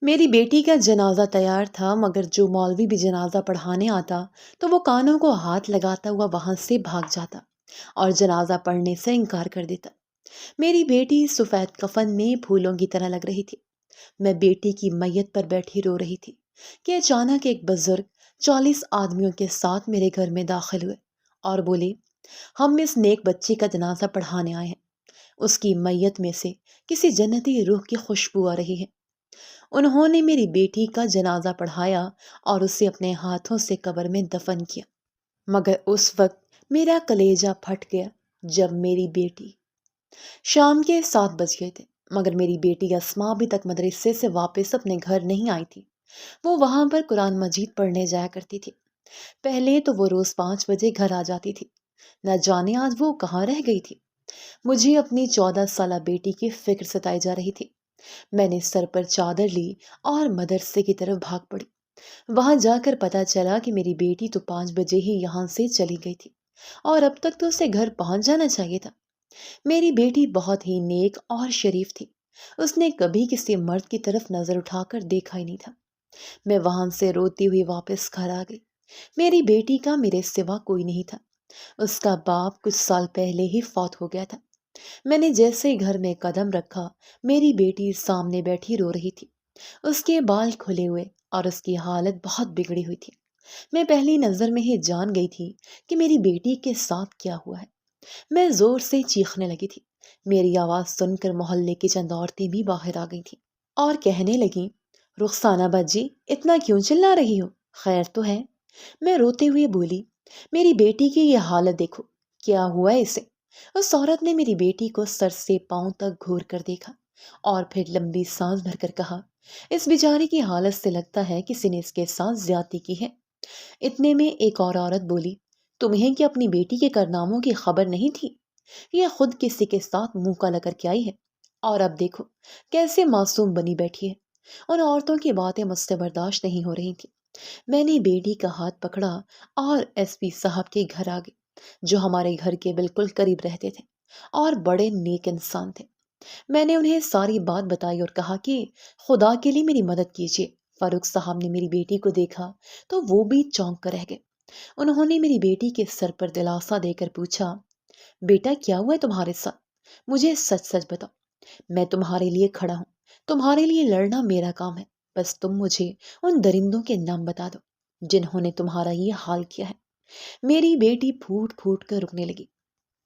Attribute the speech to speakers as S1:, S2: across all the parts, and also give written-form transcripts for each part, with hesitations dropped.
S1: میری بیٹی کا جنازہ تیار تھا، مگر جو مولوی بھی جنازہ پڑھانے آتا تو وہ کانوں کو ہاتھ لگاتا ہوا وہاں سے بھاگ جاتا اور جنازہ پڑھنے سے انکار کر دیتا۔ میری بیٹی سفید کفن میں پھولوں کی طرح لگ رہی تھی۔ میں بیٹی کی میت پر بیٹھی رو رہی تھی کہ اچانک ایک بزرگ 40 آدمیوں کے ساتھ میرے گھر میں داخل ہوئے اور بولے، ہم اس نیک بچی کا جنازہ پڑھانے آئے ہیں۔ اس کی میت میں سے کسی جنتی روح کی خوشبو آ رہی ہے۔ انہوں نے میری بیٹی کا جنازہ پڑھایا اور اسے اپنے ہاتھوں سے قبر میں دفن کیا، مگر اس وقت میرا کلیجہ پھٹ گیا جب میری بیٹی شام کے 7 بج گئے تھے، مگر میری بیٹی اسما ابھی تک مدرسے سے واپس اپنے گھر نہیں آئی تھی۔ وہ وہاں پر قرآن مجید پڑھنے جایا کرتی تھی۔ پہلے تو وہ روز 5 بجے گھر آ جاتی تھی، نہ جانے آج وہ کہاں رہ گئی تھی۔ مجھے اپنی 14 سالہ بیٹی کی فکر ستائی جا رہی تھی۔ میں نے سر پر چادر لی اور مدرسے کی طرف بھاگ پڑی۔ وہاں جا کر پتا چلا کہ میری بیٹی تو 5 بجے ہی یہاں سے چلی گئی تھی اور اب تک تو اسے گھر پہنچ جانا چاہیے تھا۔ میری بیٹی بہت ہی نیک اور شریف تھی۔ اس نے کبھی کسی مرد کی طرف نظر اٹھا کر دیکھا ہی نہیں تھا۔ میں وہاں سے روتی ہوئی واپس گھر آ گئی۔ میری بیٹی کا میرے سوا کوئی نہیں تھا۔ اس کا باپ کچھ سال پہلے ہی فوت ہو گیا تھا۔ میں نے جیسے ہی گھر میں قدم رکھا، میری بیٹی سامنے بیٹھی رو رہی تھی۔ اس کے بال کھلے ہوئے اور اس کی حالت بہت بگڑی ہوئی تھی۔ میں پہلی نظر میں ہی جان گئی تھی کہ میری بیٹی کے ساتھ کیا ہوا ہے۔ میں زور سے چیخنے لگی تھی۔ میری آواز سن کر محلے کی چند عورتیں بھی باہر آ گئی تھیں اور کہنے لگیں، رخسانہ باجی اتنا کیوں چلا رہی ہو؟ خیر تو ہے؟ میں روتے ہوئے بولی، میری بیٹی کی یہ حالت دیکھو، کیا ہوا ہے اسے؟ اس عورت نے میری بیٹی کو سر سے پاؤں تک گھور کر دیکھا اور پھر لمبی سانس بھر کر کہا، اس بیچاری کی حالت سے لگتا ہے کسی نے اس کے ساتھ زیادتی کی ہے۔ اتنے میں ایک اور عورت بولی، تمہیں کیا اپنی بیٹی کے کارناموں کی خبر نہیں تھی؟ یہ خود کسی کے ساتھ منہ کالا کر کے آئی ہے اور اب دیکھو کیسے معصوم بنی بیٹھی ہے۔ ان عورتوں کی باتیں مجھ سے برداشت نہیں ہو رہی تھی۔ میں نے بیٹی کا ہاتھ پکڑا اور ایس پی صاحب کے گھر آ گئی، جو ہمارے گھر کے بالکل قریب رہتے تھے اور بڑے نیک انسان تھے۔ میں نے انہیں ساری بات بتائی اور کہا کہ خدا کے لیے میری مدد کیجیے۔ فاروق صاحب نے میری بیٹی کو دیکھا تو وہ بھی چونک کر رہ گئے۔ انہوں نے میری بیٹی کے سر پر دلاسا دے کر پوچھا، بیٹا کیا ہوا ہے تمہارے ساتھ؟ مجھے سچ سچ بتاؤ، میں تمہارے لیے کھڑا ہوں، تمہارے لیے لڑنا میرا کام ہے، بس تم مجھے ان درندوں کے نام بتا دو جنہوں نے تمہارا یہ حال کیا ہے۔ میری بیٹی پھوٹ پھوٹ کر رکنے لگی۔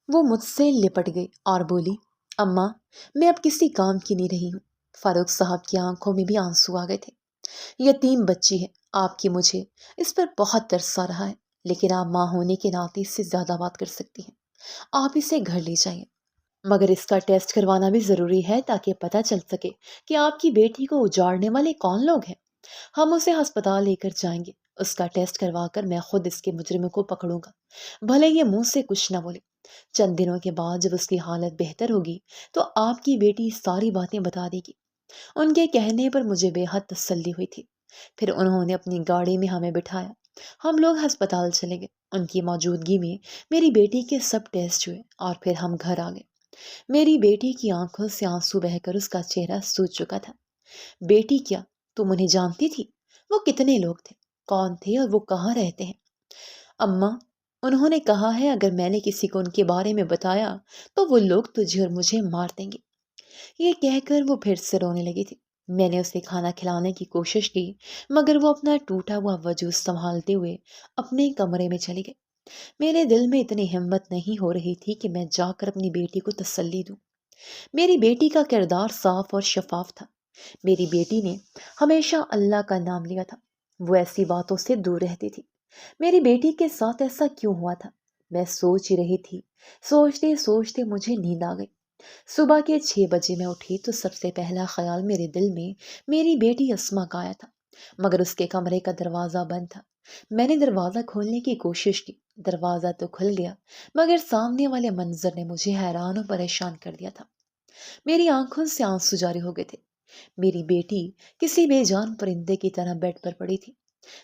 S1: وہ مجھ سے لپٹ گئی اور بولی، اماں میں اب کسی کام کی نہیں رہی ہوں۔ فاروق صاحب کی آنکھوں میں بھی آنسو آ گئے تھے۔ یتیم بچی ہے آپ کی، مجھے اس پر بہت ترس آ رہا ہے، لیکن آپ ماں ہونے کے ناطے اس سے زیادہ بات کر سکتی ہیں۔ آپ اسے گھر لے جائیں، مگر اس کا ٹیسٹ کروانا بھی ضروری ہے تاکہ پتہ چل سکے کہ آپ کی بیٹی کو اجاڑنے والے کون لوگ ہیں۔ ہم اسے ہسپتال لے کر جائیں گے، اس کا ٹیسٹ کروا کر میں خود اس کے مجرموں کو پکڑوں گا، بھلے یہ منہ سے کچھ نہ بولے۔ چند دنوں کے بعد جب اس کی حالت بہتر ہوگی تو آپ کی بیٹی ساری باتیں بتا دے گی۔ ان کے کہنے پر مجھے بے حد تسلی ہوئی تھی۔ پھر انہوں نے اپنی گاڑی میں ہمیں بٹھایا۔ ہم لوگ ہسپتال چلے گئے۔ ان کی موجودگی میں میری بیٹی کے سب ٹیسٹ ہوئے اور پھر ہم گھر آ گئے۔ میری بیٹی کی آنکھوں سے آنسو بہہ کر اس کا چہرہ سوج چکا تھا۔ بیٹی کیا تم انہیں جانتی تھی؟ وہ کتنے لوگ تھے، کون تھے اور وہ کہاں رہتے ہیں؟ اماں انہوں نے کہا ہے اگر میں نے کسی کو ان کے بارے میں بتایا تو وہ لوگ تجھے اور مجھے مار دیں گے۔ یہ کہہ کر وہ پھر سے رونے لگی تھی۔ میں نے اسے کھانا کھلانے کی کوشش کی، مگر وہ اپنا ٹوٹا ہوا وجود سنبھالتے ہوئے اپنے کمرے میں چلی گئی۔ میرے دل میں اتنی ہمت نہیں ہو رہی تھی کہ میں جا کر اپنی بیٹی کو تسلی دوں۔ میری بیٹی کا کردار صاف اور شفاف تھا۔ میری بیٹی نے ہمیشہ اللہ کا نام لیا تھا، وہ ایسی باتوں سے دور رہتی تھی۔ میری بیٹی کے ساتھ ایسا کیوں ہوا تھا؟ میں سوچ ہی رہی تھی۔ سوچتے سوچتے مجھے نیند آ گئی۔ صبح کے 6 بجے میں اٹھی تو سب سے پہلا خیال میرے دل میں میری بیٹی اسما کا آیا تھا، مگر اس کے کمرے کا دروازہ بند تھا۔ میں نے دروازہ کھولنے کی کوشش کی، دروازہ تو کھل گیا، مگر سامنے والے منظر نے مجھے حیران اور پریشان کر دیا تھا۔ میری آنکھوں سے آنسو جاری ہو گئے تھے۔ میری بیٹی کسی بے جان پرندے کی طرح بیڈ پر پڑی تھی۔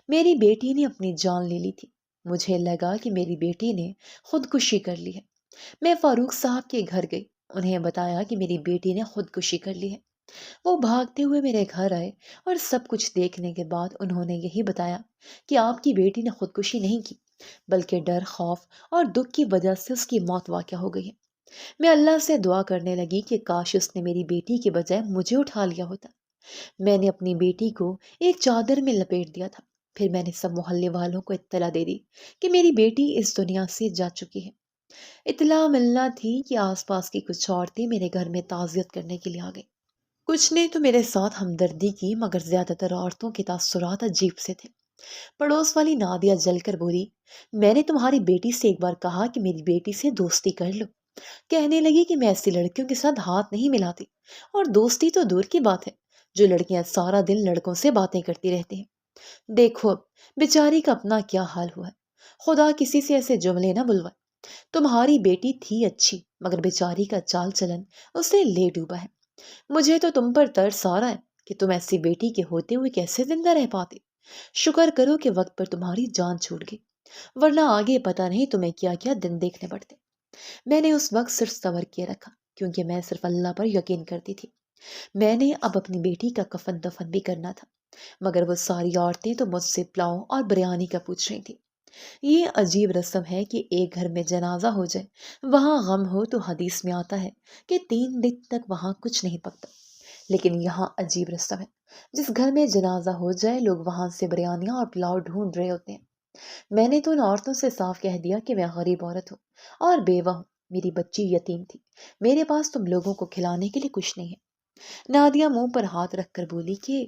S1: میری بیٹی نے اپنی جان لے لی تھی۔ مجھے لگا کہ میری بیٹی نے خودکشی کر لی ہے۔ میں فاروق صاحب کے گھر گئی، انہیں بتایا کہ میری بیٹی نے خودکشی کر لی ہے۔ وہ بھاگتے ہوئے میرے گھر آئے اور سب کچھ دیکھنے کے بعد انہوں نے یہی بتایا کہ آپ کی بیٹی نے خودکشی نہیں کی، بلکہ ڈر، خوف اور دکھ کی وجہ سے اس کی موت واقع ہو گئی ہے۔ میں اللہ سے دعا کرنے لگی کہ کاش اس نے میری بیٹی کے بجائے مجھے اٹھا لیا ہوتا۔ میں نے اپنی بیٹی کو ایک چادر میں لپیٹ دیا تھا، پھر میں نے سب محلے والوں کو اطلاع دے دی کہ میری بیٹی اس دنیا سے جا چکی ہے۔ اطلاع ملنا تھی کہ آس پاس کی کچھ عورتیں میرے گھر میں تعزیت کرنے کے لیے آ گئی۔ کچھ نے تو میرے ساتھ ہمدردی کی، مگر زیادہ تر عورتوں کے تاثرات عجیب سے تھے۔ پڑوس والی نادیہ جل کر بولی، میں نے تمہاری بیٹی سے ایک بار کہا کہ میری بیٹی سے دوستی کر لو۔ کہنے لگی کہ میں ایسی لڑکیوں کے ساتھ ہاتھ نہیں ملاتی، اور دوستی تو دور کی بات ہے، جو لڑکیاں سارا دن لڑکوں سے باتیں کرتی رہتی ہیں۔ دیکھو اب بیچاری کا اپنا کیا حال ہوا ہے۔ خدا کسی سے ایسے جملے نہ بلوائے۔ تمہاری بیٹی تھی اچھی، مگر بیچاری کا چال چلن اسے لے ڈوبا ہے۔ مجھے تو تم پر ترس آ رہا ہے کہ تم ایسی بیٹی کے ہوتے ہوئے کیسے زندہ رہ پاتے۔ شکر کرو کہ وقت پر تمہاری جان چھوٹ گئی، ورنہ آگے پتہ نہیں تمہیں کیا کیا دن دیکھنے پڑتے۔ میں نے اس وقت صرف صبر کیے رکھا، کیونکہ میں صرف اللہ پر یقین کرتی تھی۔ میں نے اب اپنی بیٹی کا کفن دفن بھی کرنا تھا، مگر وہ ساری عورتیں تو مجھ سے پلاؤ اور بریانی کا پوچھ رہی تھی۔ یہ عجیب رسم ہے کہ ایک گھر میں جنازہ ہو جائے، وہاں غم ہو تو حدیث میں آتا ہے کہ 3 دن تک وہاں کچھ نہیں پکتا، لیکن یہاں عجیب رسم ہے، جس گھر میں جنازہ ہو جائے لوگ وہاں سے بریانیاں اور پلاؤ ڈھونڈ رہے ہوتے ہیں۔ میں نے تو ان عورتوں سے صاف کہہ دیا کہ میں غریب عورت ہوں اور بیوہ ہوں، میری بچی یتیم تھی، میرے پاس تم لوگوں کو کھلانے کے لیے کچھ نہیں ہے۔ نادیہ منہ پر ہاتھ رکھ کر بولی کہ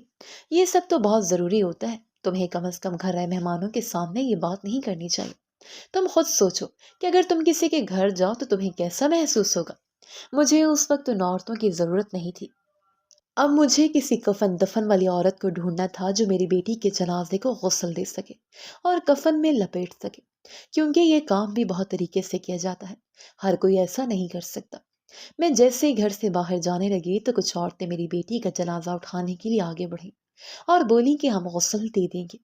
S1: یہ سب تو بہت ضروری ہوتا ہے، تمہیں کم از کم گھر آئے مہمانوں کے سامنے یہ بات نہیں کرنی چاہیے۔ تم خود سوچو کہ اگر تم کسی کے گھر جاؤ تو تمہیں کیسا محسوس ہوگا۔ مجھے اس وقت ان عورتوں کی ضرورت نہیں تھی۔ اب مجھے کسی کفن دفن والی عورت کو ڈھونڈنا تھا جو میری بیٹی کے جنازے کو غسل دے سکے اور کفن میں لپیٹ سکے، کیونکہ یہ کام بھی بہت طریقے سے کیا جاتا ہے، ہر کوئی ایسا نہیں کر سکتا۔ میں جیسے ہی گھر سے باہر جانے لگی تو کچھ عورتیں میری بیٹی کا جنازہ اٹھانے کے لیے آگے بڑھیں اور بولی کہ ہم غسل دے دیں گے،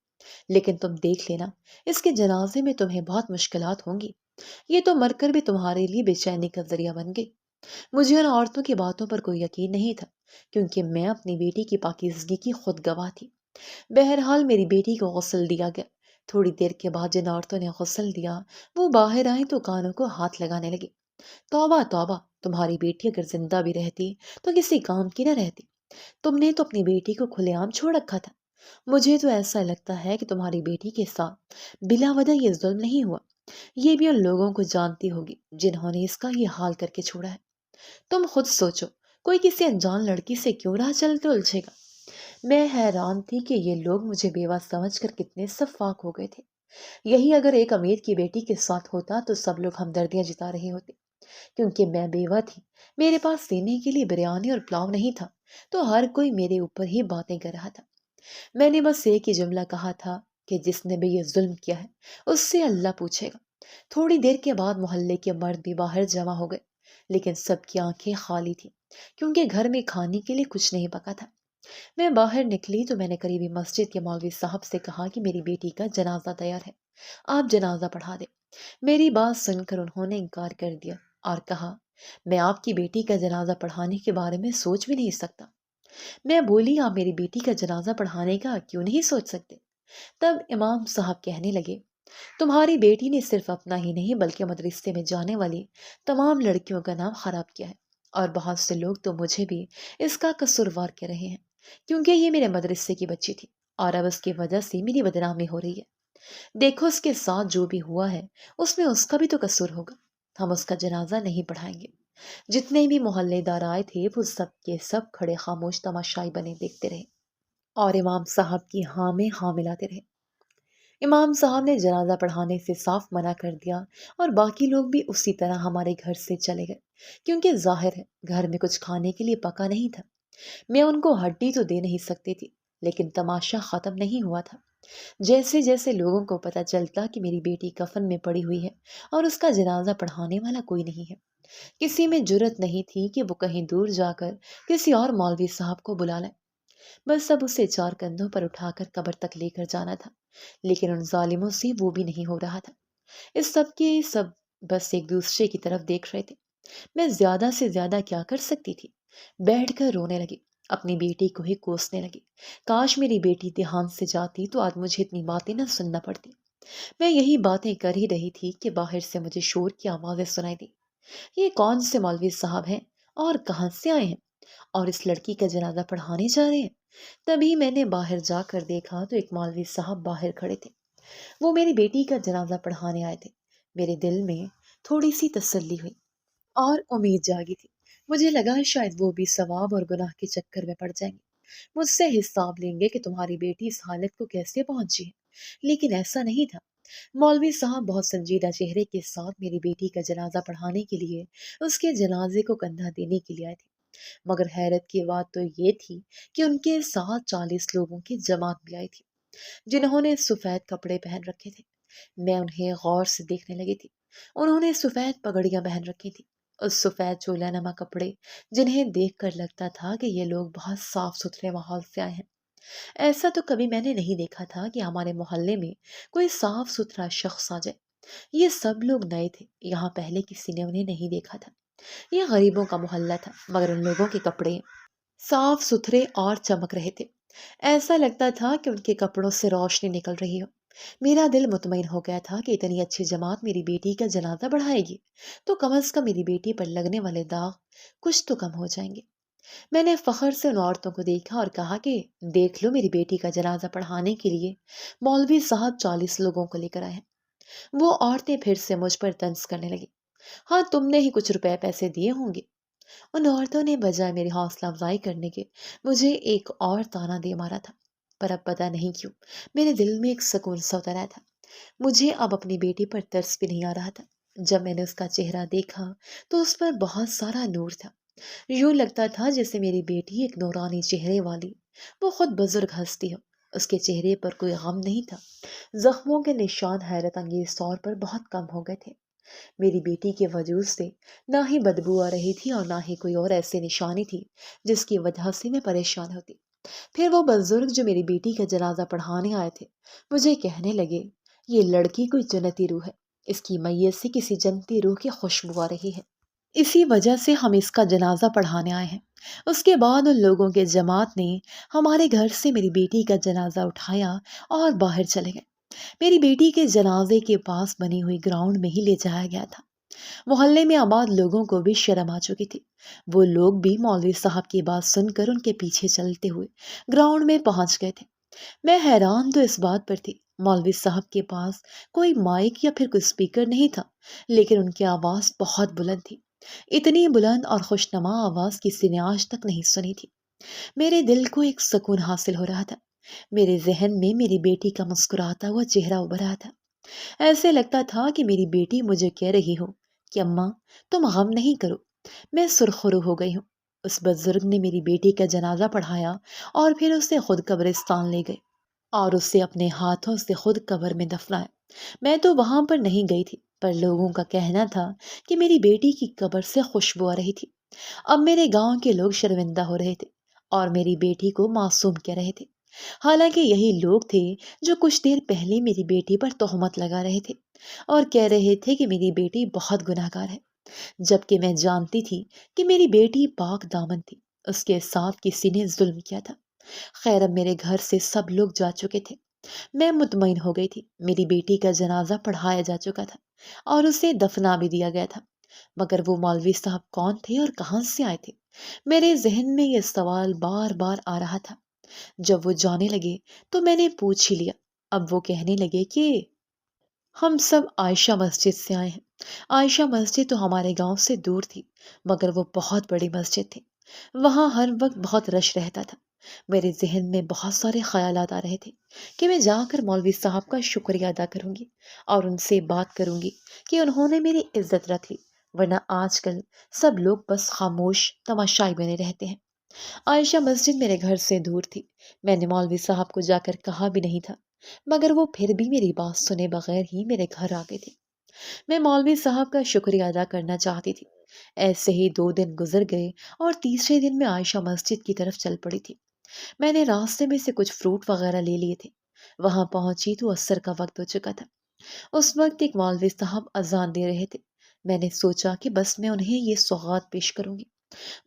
S1: لیکن تم دیکھ لینا، اس کے جنازے میں تمہیں بہت مشکلات ہوں گی، یہ تو مر کر بھی تمہارے لیے بے چینی کا ذریعہ بن گئی۔ مجھے ان عورتوں کی باتوں پر کوئی یقین نہیں تھا، کیونکہ میں اپنی بیٹی کی پاکیزگی کی خود گواہ تھی۔ بہرحال میری بیٹی کو غسل دیا گیا۔ تھوڑی دیر کے بعد جن عورتوں نے غسل دیا وہ باہر آئیں تو کانوں کو ہاتھ لگانے لگی۔ توبہ توبہ، تمہاری بیٹی اگر زندہ بھی رہتی تو کسی کام کی نہ رہتی، تم نے تو اپنی بیٹی کو کھلے عام چھوڑ رکھا تھا۔ مجھے تو ایسا لگتا ہے کہ تمہاری بیٹی کے ساتھ بلا وجہ یہ ظلم نہیں ہوا، یہ بھی ان لوگوں کو جانتی ہوگی جنہوں نے اس کا یہ حال کر کے چھوڑا ہے۔ تم خود سوچو، کوئی کسی انجان لڑکی سے کیوں راہ چلتے الجھے گا؟ میں حیران تھی کہ یہ لوگ مجھے بیوہ سمجھ کر کتنے شفاق ہو گئے تھے۔ یہی اگر ایک امیر کی بیٹی کے ساتھ ہوتا تو سب لوگ ہمدردیاں جتا رہے ہوتے، کیونکہ میں بیوہ تھی، میرے پاس سینے کے لیے بریانی اور پلاؤ نہیں تھا، تو ہر کوئی میرے اوپر ہی باتیں کر رہا تھا۔ میں نے بس ایک ہی جملہ کہا تھا کہ جس نے بھی یہ ظلم کیا ہے اس سے اللہ پوچھے گا۔ تھوڑی دیر کے بعد محلے کے مرد بھی باہر جمع ہو گئے، لیکن سب کی آنکھیں خالی تھیں، کیونکہ گھر میں کھانے کے لیے کچھ نہیں پکا تھا۔ میں باہر نکلی تو میں نے قریبی مسجد کے مولوی صاحب سے کہا کہ میری بیٹی کا جنازہ تیار ہے، آپ جنازہ پڑھا دیں۔ میری بات سن کر انہوں نے انکار کر دیا اور کہا، میں آپ کی بیٹی کا جنازہ پڑھانے کے بارے میں سوچ بھی نہیں سکتا۔ میں بولی، آپ میری بیٹی کا جنازہ پڑھانے کا کیوں نہیں سوچ سکتے؟ تب امام صاحب کہنے لگے، تمہاری بیٹی نے صرف اپنا ہی نہیں بلکہ مدرسے میں جانے والی تمام لڑکیوں کا نام خراب کیا ہے، اور بہت سے لوگ تو مجھے بھی اس کا قصوروار کہہ رہے ہیں، کیونکہ یہ میرے مدرسے کی بچی تھی اور اب اس کی وجہ سے میری بدنامی ہو رہی ہے۔ دیکھو اس کے ساتھ جو بھی ہوا ہے اس میں اس کا بھی تو قصور ہوگا، ہم اس کا جنازہ نہیں پڑھائیں گے۔ جتنے بھی محلے دار آئے تھے وہ سب کے سب کھڑے خاموش تماشائی بنے دیکھتے رہے اور امام صاحب کی ہاں میں ہاں ملاتے رہے۔ امام صاحب نے جنازہ پڑھانے سے صاف منع کر دیا اور باقی لوگ بھی اسی طرح ہمارے گھر سے چلے گئے، کیونکہ ظاہر ہے گھر میں کچھ کھانے کے لیے پکا نہیں تھا۔ میں ان کو ہڈی تو دے نہیں سکتی تھی، لیکن تماشا ختم نہیں ہوا تھا۔ جیسے جیسے لوگوں کو پتہ چلتا کہ میری بیٹی کفن میں پڑی ہوئی ہے اور اس کا جنازہ پڑھانے والا کوئی نہیں ہے، کسی میں جرت نہیں تھی کہ وہ کہیں دور جا کر کسی اور مولوی صاحب کو بلا لیں، بس اب اسے 4 کندھوں پر اٹھا کر قبر تک لے کر جانا تھا، لیکن ان ظالموں سے وہ بھی نہیں ہو رہا تھا۔ اس سب کے سب بس ایک دوسرے کی طرف دیکھ رہے تھے۔ میں زیادہ سے زیادہ کیا کر سکتی تھی؟ بیٹھ کر رونے لگی اپنی بیٹی کو ہی کوسنے لگی۔ کاش میری بیٹی دیہان سے جاتی تو آج مجھے اتنی باتیں نہ سننا پڑتی۔ میں یہی باتیں کر ہی رہی تھی کہ باہر سے مجھے شور کی آوازیں سنائی دی۔ یہ کون سے مولوی صاحب ہیں اور کہاں سے آئے ہیں اور اس لڑکی کا جنازہ پڑھانے جا رہے ہیں؟ تبھی میں نے باہر جا کر دیکھا تو ایک مولوی صاحب باہر کھڑے تھے۔ وہ میری بیٹی کا جنازہ پڑھانے آئے تھے۔ میرے دل میں تھوڑی سی تسلی ہوئی اور امید جاگی تھی۔ مجھے لگا شاید وہ بھی ثواب اور گناہ کے چکر میں پڑ جائیں گے، مجھ سے حساب لیں گے کہ تمہاری بیٹی اس حالت کو کیسے پہنچی ہے، لیکن ایسا نہیں تھا۔ مولوی صاحب بہت سنجیدہ چہرے کے ساتھ میری بیٹی کا جنازہ پڑھانے کے لیے، اس کے جنازے کو کندھا دینے کے لیے آئے تھے۔ مگر حیرت کی بات تو یہ تھی کہ ان کے ساتھ 40 لوگوں کی جماعت بھی آئی تھی، جنہوں نے سفید کپڑے پہن رکھے تھے۔ میں انہیں غور سے دیکھنے لگی تھی۔ انہوں نے سفید پگڑیاں پہن رکھی تھی، اس سفید چولا نما کپڑے جنہیں دیکھ کر لگتا تھا کہ یہ لوگ بہت صاف ستھرے ماحول سے آئے ہیں۔ ایسا تو کبھی میں نے نہیں دیکھا تھا کہ ہمارے محلے میں کوئی صاف ستھرا شخص آ جائے۔ یہ سب لوگ نئے تھے، یہاں پہلے کسی نے انہیں نہیں دیکھا تھا۔ یہ غریبوں کا محلہ تھا، مگر ان لوگوں کے کپڑے صاف ستھرے اور چمک رہے تھے۔ ایسا لگتا تھا کہ ان کے کپڑوں سے روشنی نکل رہی ہو۔ میرا دل مطمئن ہو گیا تھا کہ اتنی اچھی جماعت میری بیٹی کا جنازہ بڑھائے گی تو کم از کم میری بیٹی پر لگنے والے داغ کچھ تو کم ہو جائیں گے۔ میں نے فخر سے ان عورتوں کو دیکھا اور کہا کہ دیکھ لو، میری بیٹی کا جنازہ پڑھانے کے لیے مولوی صاحب 40 لوگوں کو لے کر آئے ہیں۔ وہ عورتیں پھر سے مجھ پر طنز کرنے لگی۔ ہاں، تم نے ہی کچھ روپے پیسے دیے ہوں گے۔ ان عورتوں نے بجائے میری حوصلہ افزائی کرنے کے مجھے ایک اور تانا دے مارا تھا، پر اب پتہ نہیں کیوں میرے دل میں ایک سکون سا اتر آیا تھا۔ مجھے اب اپنی بیٹی پر ترس بھی نہیں آ رہا تھا۔ جب میں نے اس کا چہرہ دیکھا تو اس پر بہت سارا نور تھا۔ یوں لگتا تھا جیسے میری بیٹی ایک نورانی چہرے والی وہ خود بزرگ ہستی ہو۔ اس کے چہرے پر کوئی غم نہیں تھا۔ زخموں کے نشان حیرت انگیز طور پر بہت کم ہو گئے تھے۔ میری بیٹی کے وجود سے نہ ہی بدبو آ رہی تھی اور نہ ہی کوئی اور ایسی نشانی تھی جس کی وجہ سے میں پریشان ہوتی۔ پھر وہ بزرگ جو میری بیٹی کا جنازہ پڑھانے آئے تھے مجھے کہنے لگے، یہ لڑکی کوئی جنتی روح ہے، اس کی میت سے کسی جنتی روح کی خوشبو آ رہی ہے، اسی وجہ سے ہم اس کا جنازہ پڑھانے آئے ہیں۔ اس کے بعد ان لوگوں کے جماعت نے ہمارے گھر سے میری بیٹی کا جنازہ اٹھایا اور باہر چلے گئے۔ میری بیٹی کے جنازے کے پاس بنی ہوئی گراؤنڈ میں ہی لے جایا گیا تھا۔ محلے میں آباد لوگوں کو بھی شرم آ چکی تھی۔ وہ لوگ بھی مولوی صاحب کی بات سن کر ان کے پیچھے چلتے ہوئے گراؤنڈ میں پہنچ گئے تھے۔ میں حیران تو اس بات پر تھی، مولوی صاحب کے پاس کوئی مائک یا پھر کوئی اسپیکر نہیں تھا، لیکن ان کی آواز بہت بلند تھی۔ اتنی بلند اور خوشنما آواز کسی نے آج تک نہیں سنی تھی۔ میرے دل کو ایک سکون حاصل ہو رہا تھا۔ میرے ذہن میں میری بیٹی کا مسکراتا ہوا چہرہ ابھر رہا تھا۔ ایسے لگتا تھا کہ میری بیٹی مجھے کہہ رہی ہو کہ اماں، تم غم نہیں کرو، میں سرخرو ہو گئی ہوں۔ اس بزرگ نے میری بیٹی کا جنازہ پڑھایا اور پھر اسے خود قبرستان لے گئے اور اسے اپنے ہاتھوں سے خود قبر میں دفنایا۔ میں تو وہاں پر نہیں گئی تھی، پر لوگوں کا کہنا تھا کہ میری بیٹی کی قبر سے خوشبو آ رہی تھی۔ اب میرے گاؤں کے لوگ شرمندہ ہو رہے تھے اور میری بیٹی کو معصوم کہہ رہے تھے، حالانکہ یہی لوگ تھے جو کچھ دیر پہلے میری بیٹی پر تہمت لگا رہے تھے اور کہہ رہے تھے کہ میری بیٹی بہت گناہ گار ہے، جبکہ میں جانتی تھی کہ میری بیٹی پاک دامن تھی، اس کے ساتھ کسی نے ظلم کیا تھا۔ خیر، اب میرے گھر سے سب لوگ جا چکے تھے۔ میں مطمئن ہو گئی تھی، میری بیٹی کا جنازہ پڑھایا جا چکا تھا اور اسے دفنا بھی دیا گیا تھا۔ مگر وہ مولوی صاحب کون تھے اور کہاں سے آئے تھے؟ میرے ذہن میں یہ سوال بار بار آ رہا تھا۔ جب وہ جانے لگے تو میں نے پوچھ ہی لیا۔ اب وہ کہنے لگے کہ ہم سب عائشہ مسجد سے آئے ہیں۔ عائشہ مسجد تو ہمارے گاؤں سے دور تھی، مگر وہ بہت بڑی مسجد تھی، وہاں ہر وقت بہت رش رہتا تھا۔ میرے ذہن میں بہت سارے خیالات آ رہے تھے کہ میں جا کر مولوی صاحب کا شکریہ ادا کروں گی اور ان سے بات کروں گی کہ انہوں نے میری عزت رکھ لی، ورنہ آج کل سب لوگ بس خاموش تماشائی بنے رہتے ہیں۔ عائشہ مسجد میرے گھر سے دور تھی، میں نے مولوی صاحب کو جا کر کہا بھی نہیں تھا، مگر وہ پھر بھی میری بات سنے بغیر ہی میرے گھر آ گئے تھے۔ میں مولوی صاحب کا شکریہ ادا کرنا چاہتی تھی۔ ایسے ہی 2 دن گزر گئے اور تیسرے دن میں عائشہ مسجد کی طرف چل پڑی تھی۔ میں نے راستے میں سے کچھ فروٹ وغیرہ لے لیے تھے۔ وہاں پہنچی تو عصر کا وقت ہو چکا تھا۔ اس وقت ایک مولوی صاحب اذان دے رہے تھے۔ میں نے سوچا کہ بس میں انہیں یہ سوغات پیش کروں گی۔